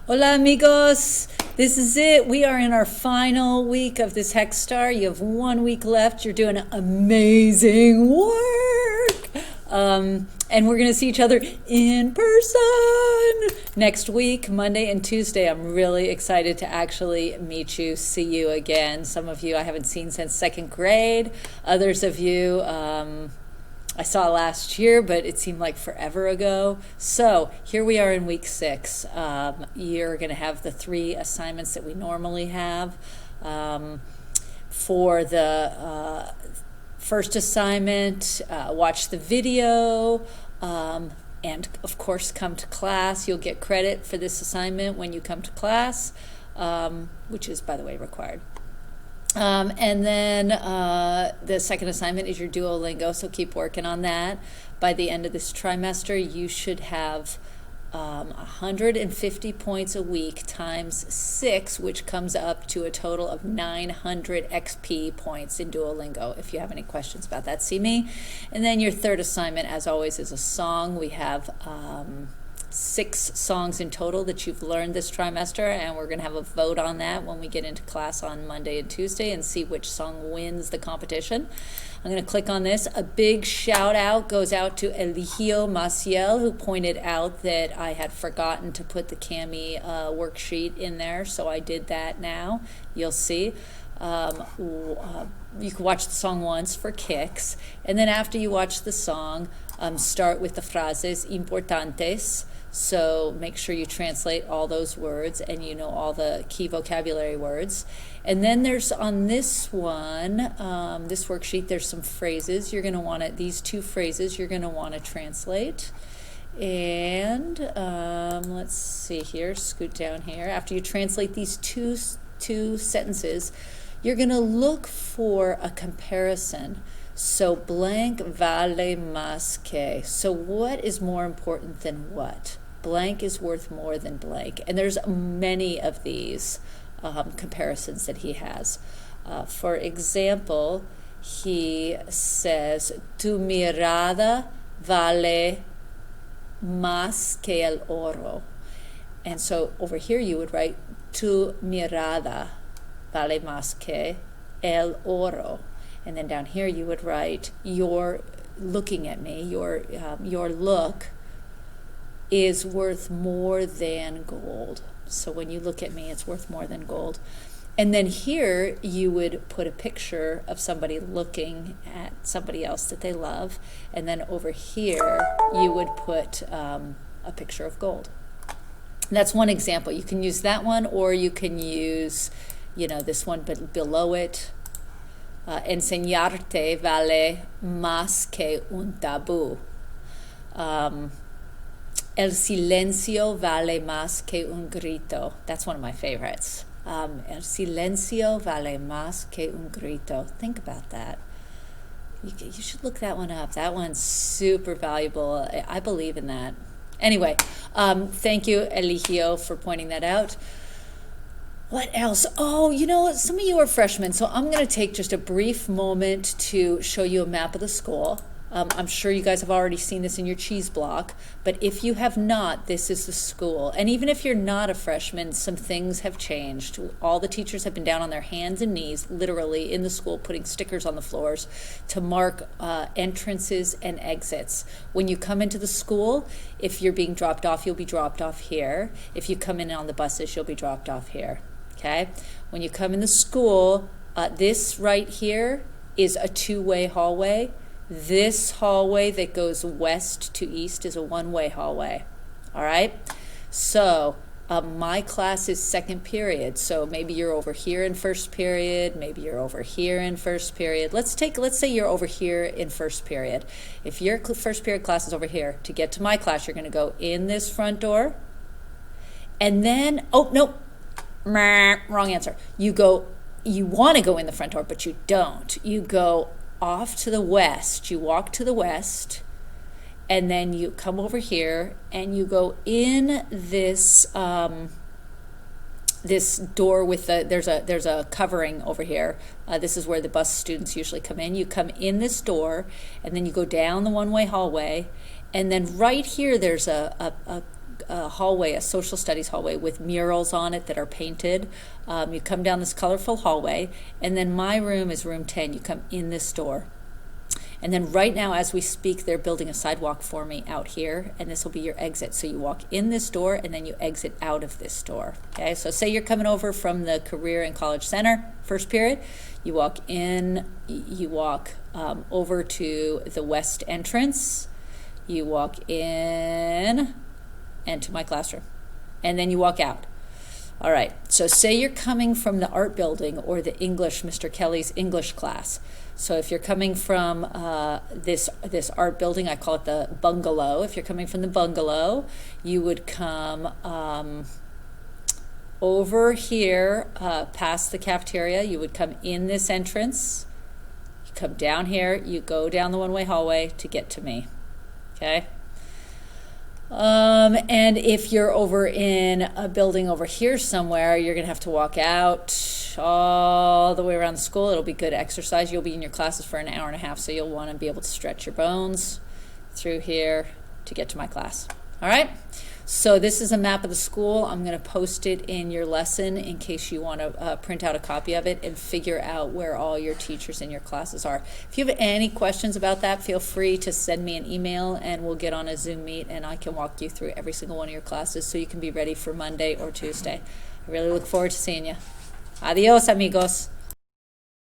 Hola amigos, this is it. We are in our final week of this Hex Star. You have 1 week left. You're doing amazing work. And we're going to see each other in person next week, Monday and Tuesday. I'm really excited to actually meet you, see you again. Some of you I haven't seen since second grade. Others of you, I saw last year, but it seemed like forever ago. So here we are in week 6. You're going to have the 3 assignments that we normally have. For the first assignment, watch the video, and of course come to class. You'll get credit for this assignment when you come to class, which is, by the way, required. And then the second assignment is your Duolingo, so keep working on that. By the end of this trimester, you should have 150 points a week times 6, which comes up to a total of 900 XP points in Duolingo. If you have any questions about that, see me. And then your third assignment, as always, is a song. We have 6 songs in total that you've learned this trimester, and we're going to have a vote on that when we get into class on Monday and Tuesday and see which song wins the competition. I'm going to click on this. A big shout out goes out to Eligio Maciel, who pointed out that I had forgotten to put the Cami worksheet in there, so I did that now. You'll see. You can watch the song once for kicks, and then after you watch the song, start with the frases importantes. So make sure you translate all those words and you know all the key vocabulary words. And then there's on this one, this worksheet, there's some phrases. You're going to want to, these 2 phrases you're going to want to translate. And let's see here, scoot down here. After you translate these two sentences, you're going to look for a comparison. So blank vale más que. So what is more important than what? Blank is worth more than blank. And there's many of these comparisons that he has. For example, he says, tu mirada vale más que el oro. And so over here you would write, tu mirada vale más que el oro. And then down here you would write, your looking at me, your look is worth more than gold. So when you look at me, it's worth more than gold. And then here you would put a picture of somebody looking at somebody else that they love. And then over here you would put a picture of gold. And that's one example. You can use that one, or you can use, this one, but below it. Enseñarte vale más que un tabú. El silencio vale más que un grito. That's one of my favorites. El silencio vale más que un grito. Think about that. You should look that one up. That one's super valuable. I believe in that. Anyway, thank you, Eligio, for pointing that out. What else? Oh, some of you are freshmen, so I'm going to take just a brief moment to show you a map of the school. I'm sure you guys have already seen this in your cheese block, but if you have not, this is the school. And even if you're not a freshman, some things have changed. All the teachers have been down on their hands and knees, literally, in the school, putting stickers on the floors to mark entrances and exits. When you come into the school, if you're being dropped off, you'll be dropped off here. If you come in on the buses, you'll be dropped off here. Okay? When you come in the school, this right here is a 2-way hallway. This hallway that goes west to east is a 1-way hallway. All right? So my class is second period. So maybe you're over here in first period. Maybe you're over here in first period. Let's say you're over here in first period. If your first period class is over here, to get to my class, you're going to go in this front door. And then, oh, nope. Wrong answer. You want to go in the front door, but you don't. You go off to the west. You walk to the west, and then you come over here, and you go in this this door with there's a covering over here. This is where the bus students usually come in. You come in this door, and then you go down the 1-way hallway, and then right here there's a hallway, a social studies hallway with murals on it that are painted. You come down this colorful hallway, and then my room is room 10. You come in this door. And then right now, as we speak, they're building a sidewalk for me out here, and this will be your exit. So you walk in this door, and then you exit out of this door. Okay, so say you're coming over from the Career and College Center, first period. You walk in, you walk over to the west entrance. You walk in and to my classroom, and then you walk out. All right, so say you're coming from the art building or the English, Mr. Kelly's English class. So if you're coming from this art building, I call it the bungalow. If you're coming from the bungalow, you would come over here past the cafeteria. You would come in this entrance. You come down here. You go down the one-way hallway to get to me. Okay? And if you're over in a building over here somewhere, you're going to have to walk out all the way around the school. It'll be good exercise. You'll be in your classes for an hour and a half, so you'll want to be able to stretch your bones through here to get to my class. All right? So this is a map of the school. I'm going to post it in your lesson in case you want to print out a copy of it and figure out where all your teachers in your classes are. If you have any questions about that, feel free to send me an email and we'll get on a Zoom meet and I can walk you through every single one of your classes so you can be ready for Monday or Tuesday. I really look forward to seeing you. Adios, amigos.